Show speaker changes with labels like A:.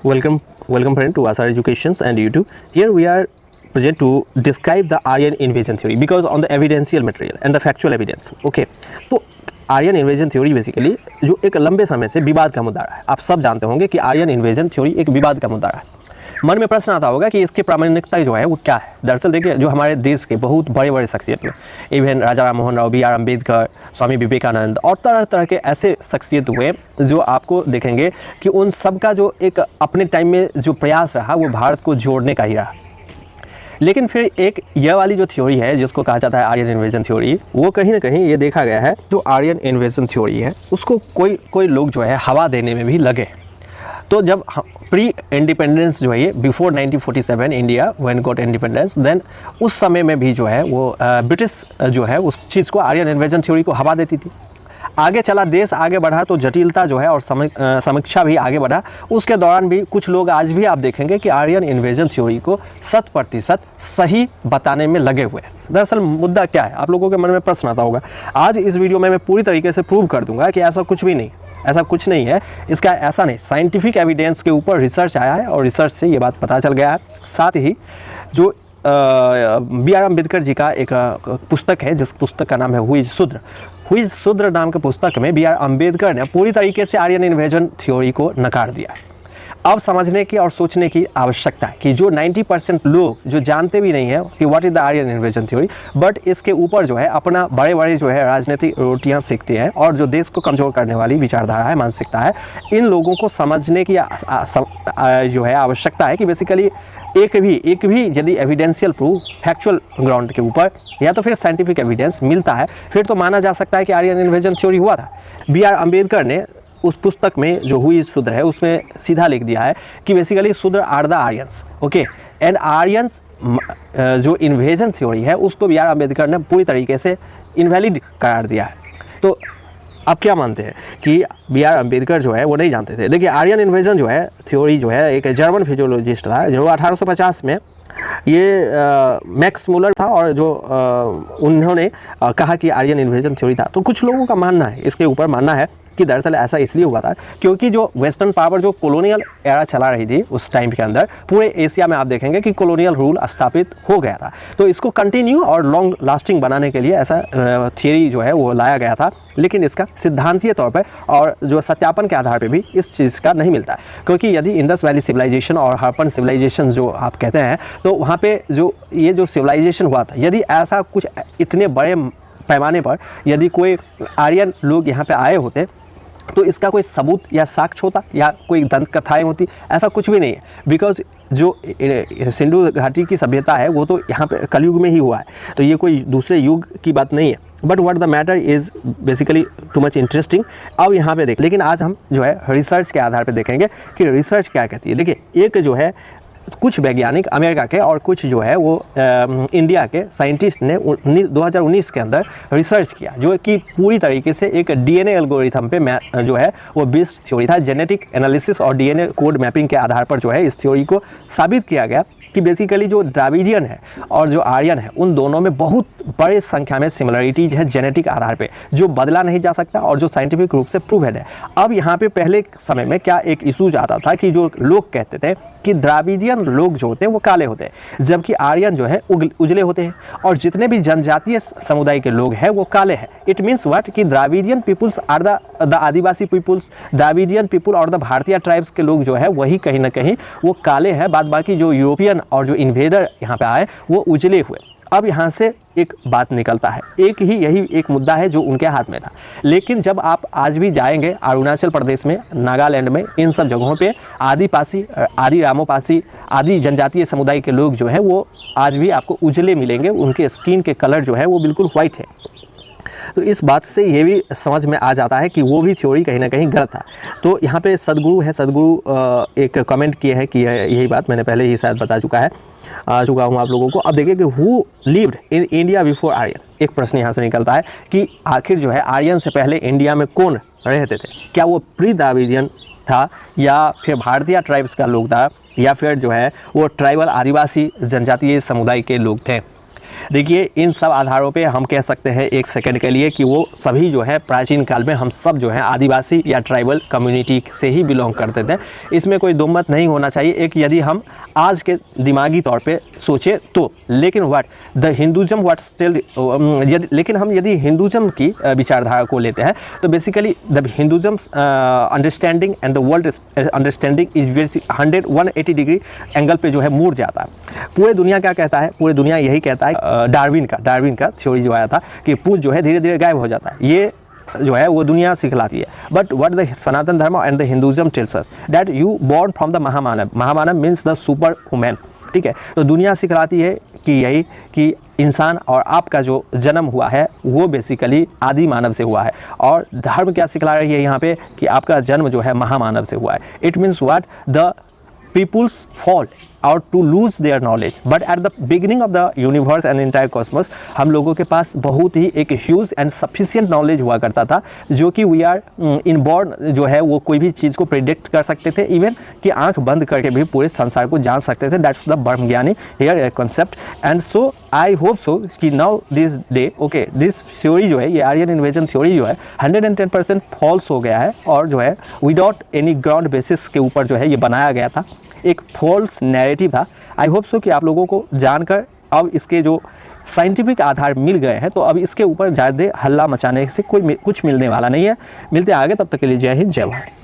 A: Welcome friend to Asar Educations and YouTube. Here we are present to describe the Aryan invasion theory because on the evidential material and the factual evidence. Okay, तो Aryan invasion theory basically जो एक लंबे समय से विवाद का मुद्दा रहा है। आप सब जानते होंगे कि आर्यन इन्वेजन थ्योरी एक विवाद का मुद्दा रहा है। मन में प्रश्न आता होगा कि इसकी प्रामाणिकता जो है वो क्या है। दरअसल देखिए, जो हमारे देश के बहुत बड़े बड़े शख्सियत हुए, इवन राजा राम मोहन राव, B.R. अम्बेडकर, स्वामी विवेकानंद और तरह तरह के ऐसे शख्सियत हुए जो आपको देखेंगे कि उन सब का जो एक अपने टाइम में जो प्रयास रहा वो भारत को जोड़ने का ही रहा। लेकिन फिर एक यह वाली जो थ्योरी है जिसको कहा जाता है आर्यन इन्वेजन थ्योरी, वो कहीं ना कहीं ये देखा गया है जो आर्यन इन्वेजन थ्योरी है उसको कोई लोग जो है हवा देने में भी लगे। तो जब प्री इंडिपेंडेंस जो है ये before 1947 India when got independence, then उस समय में भी जो है वो ब्रिटिश जो है उस चीज़ को आर्यन इन्वेजन थ्योरी को हवा देती थी। आगे चला, देश आगे बढ़ा तो जटिलता जो है और समीक्षा भी आगे बढ़ा। उसके दौरान भी कुछ लोग आज भी आप देखेंगे कि आर्यन इन्वेजन थ्योरी को 100% सही बताने में लगे हुए हैं। दरअसल मुद्दा क्या है, आप लोगों के मन में प्रश्न आता होगा। आज इस वीडियो में मैं पूरी तरीके से प्रूव कर दूंगा कि ऐसा कुछ भी नहीं, ऐसा कुछ नहीं है। इसका ऐसा नहीं, साइंटिफिक एविडेंस के ऊपर रिसर्च आया है और रिसर्च से ये बात पता चल गया है। साथ ही जो B.R. अम्बेडकर जी का एक पुस्तक है जिस पुस्तक का नाम है हुई शूद्र नाम के पुस्तक में B.R. अम्बेडकर ने पूरी तरीके से आर्यन इन्वेजन थ्योरी को नकार दिया है। अब समझने की और सोचने की आवश्यकता है कि जो 90% लोग जो जानते भी नहीं है कि what is the Aryan invasion theory, but इसके ऊपर जो है अपना बड़े जो है राजनीतिक रोटियां सेकते हैं और जो देश को कमज़ोर करने वाली विचारधारा है, मानसिकता है, इन लोगों को समझने की जो है आवश्यकता है कि बेसिकली एक भी यदि एविडेंशियल प्रूफ फैक्चुअल ग्राउंड के ऊपर या तो फिर साइंटिफिक एविडेंस मिलता है, फिर तो माना जा सकता है कि आर्यन इन्वेजन थ्योरी हुआ था। B.R. अम्बेडकर ने उस पुस्तक में जो हुई शूद्र है उसमें सीधा लिख दिया है कि basically Shudra are the Aryans, okay, and Aryans जो इन्वेजन थ्योरी है उसको B.R. अम्बेडकर ने पूरी तरीके से इनवैलिड करार दिया है। तो आप क्या मानते हैं कि B.R. अम्बेडकर जो है वो नहीं जानते थे? देखिए, आर्यन इन्वेजन जो है थ्योरी जो है एक जर्मन फिजियोलॉजिस्ट था जो 1850 में ये मैक्स मुलर था और जो उन्होंने कहा कि आर्यन इन्वेजन थ्योरी था। तो कुछ लोगों का मानना है, इसके ऊपर मानना है कि दरअसल ऐसा इसलिए हुआ था क्योंकि जो वेस्टर्न पावर जो कॉलोनियल एरा चला रही थी उस टाइम के अंदर पूरे एशिया में आप देखेंगे कि कॉलोनियल रूल स्थापित हो गया था। तो इसको कंटिन्यू और लॉन्ग लास्टिंग बनाने के लिए ऐसा थियरी जो है वो लाया गया था। लेकिन इसका सिद्धांतीय तौर पर और जो सत्यापन के आधार पर भी इस चीज़ का नहीं मिलता है, क्योंकि यदि इंडस वैली सिविलाइजेशन और हड़प्पन सिविलाइजेशन जो आप कहते हैं, तो वहाँ पे जो ये जो सिविलाइजेशन हुआ था, यदि ऐसा कुछ इतने बड़े पैमाने पर यदि कोई आर्यन लोग यहाँ पे आए होते तो इसका कोई सबूत या साक्ष्य होता या कोई दंत कथाएँ होती, ऐसा कुछ भी नहीं है। बिकॉज जो सिंधु घाटी की सभ्यता है वो तो यहाँ पे कलयुग में ही हुआ है, तो ये कोई दूसरे युग की बात नहीं है। But what the matter is basically too much interesting. अब यहाँ पे देख, लेकिन आज हम जो है रिसर्च के आधार पे देखेंगे कि रिसर्च क्या कहती है। देखिए, एक जो है कुछ वैज्ञानिक अमेरिका के और कुछ जो है वो इंडिया के साइंटिस्ट ने 2019 के अंदर रिसर्च किया जो कि पूरी तरीके से एक DNA एल्गोरिथम पे जो है वो बेस्ड थ्योरी था। जेनेटिक एनालिसिस और DNA कोड मैपिंग के आधार पर जो है इस थ्योरी को साबित किया गया कि बेसिकली जो द्राविडियन है और जो आर्यन है उन दोनों में बहुत बड़े संख्या में सिमिलरिटीज है जेनेटिक आधार पे, जो बदला नहीं जा सकता और जो साइंटिफिक रूप से प्रूव्ड है। अब यहाँ पे पहले समय में क्या एक इशू आता था कि जो लोग कहते थे कि द्राविडियन लोग जो होते हैं वो काले होते हैं, जबकि आर्यन जो है उजले होते हैं, और जितने भी जनजातीय समुदाय के लोग हैं वो काले हैं। इट मीन्स व्हाट कि Dravidian peoples are the Adivasi peoples, Dravidian people और द भारतीय ट्राइब्स के लोग जो है वही कहीं ना कहीं वो काले हैं, बाद बाकी जो यूरोपियन और जो इन्वेडर यहाँ पे आए वो उजले हुए। अब यहाँ से एक बात निकलता है, यही एक मुद्दा है जो उनके हाथ में था। लेकिन जब आप आज भी जाएंगे अरुणाचल प्रदेश में, नागालैंड में, इन सब जगहों पे आदिवासी, आदि रामोपासी, आदि जनजातीय समुदाय के लोग जो हैं वो आज भी आपको उजले मिलेंगे, उनके स्किन के कलर जो है वो बिल्कुल वाइट है। तो इस बात से ये भी समझ में आ जाता है कि वो भी थ्योरी कहीं ना कहीं गलत था। तो यहाँ पे सदगुरु एक कमेंट किए हैं कि यही बात मैंने पहले ही शायद बता चुका हूँ आप लोगों को। अब देखिए कि who lived in India before Aryan, एक प्रश्न यहाँ से निकलता है कि आखिर जो है आर्यन से पहले इंडिया में कौन रहते थे? क्या वो प्री द्राविडियन था या फिर भारतीय ट्राइब्स का लोग था या फिर जो है वो ट्राइबल आदिवासी जनजातीय समुदाय के लोग थे? देखिए इन सब आधारों पे हम कह सकते हैं एक सेकंड के लिए कि वो सभी जो है प्राचीन काल में हम सब जो है आदिवासी या ट्राइबल कम्युनिटी से ही बिलोंग करते थे। इसमें कोई दो मत नहीं होना चाहिए एक, यदि हम आज के दिमागी तौर पे सोचे तो। लेकिन what the Hinduism what still, लेकिन हम यदि हिंदुज़म की विचारधारा को लेते हैं तो basically the Hinduism understanding and the world understanding is 180 degree angle पे जो है मुड़ जाता है। पूरे दुनिया क्या कहता है, पूरे दुनिया यही कहता है, डार्विन का थ्योरी जो आया था कि पूछ जो है धीरे धीरे गायब हो जाता है, ये जो है वो दुनिया सिखलाती है। बट व्हाट द सनातन धर्म and the Hinduism tells us that you born from the महामानव, महामानव मीन्स द सुपर ह्यूमन, ठीक है। तो दुनिया सिखलाती है कि यही कि इंसान और आपका जो जन्म हुआ है वो बेसिकली आदि मानव से हुआ है, और धर्म क्या सिखला रही है यहाँ पे कि आपका जन्म जो है महामानव से हुआ है। It means what the peoples fall out to lose their knowledge, but at the beginning of the universe and entire cosmos हम लोगों के पास बहुत ही एक ह्यूज एंड सफिशिएंट नॉलेज हुआ करता था, जो कि वी आर इनबॉर्न जो है वो कोई भी चीज़ को प्रिडिक्ट कर सकते थे, इवन कि आंख बंद करके भी पूरे संसार को जान सकते थे। That's the Brahm gyani here concept. And so I hope so कि now this day okay this theory जो है ये आर्यन इन्वेजन थ्योरी जो है 110% फॉल्स हो गया है, और जो है विदाउट एनी ग्राउंड बेसिस के ऊपर जो है ये बनाया गया था, एक फॉल्स नैरेटिव था। आई होप सो कि आप लोगों को जानकर अब इसके जो साइंटिफिक आधार मिल गए हैं, तो अब इसके ऊपर ज़्यादा हल्ला मचाने से कुछ मिलने वाला नहीं है। मिलते आगे, तब तक के लिए जय हिंद जय भारत।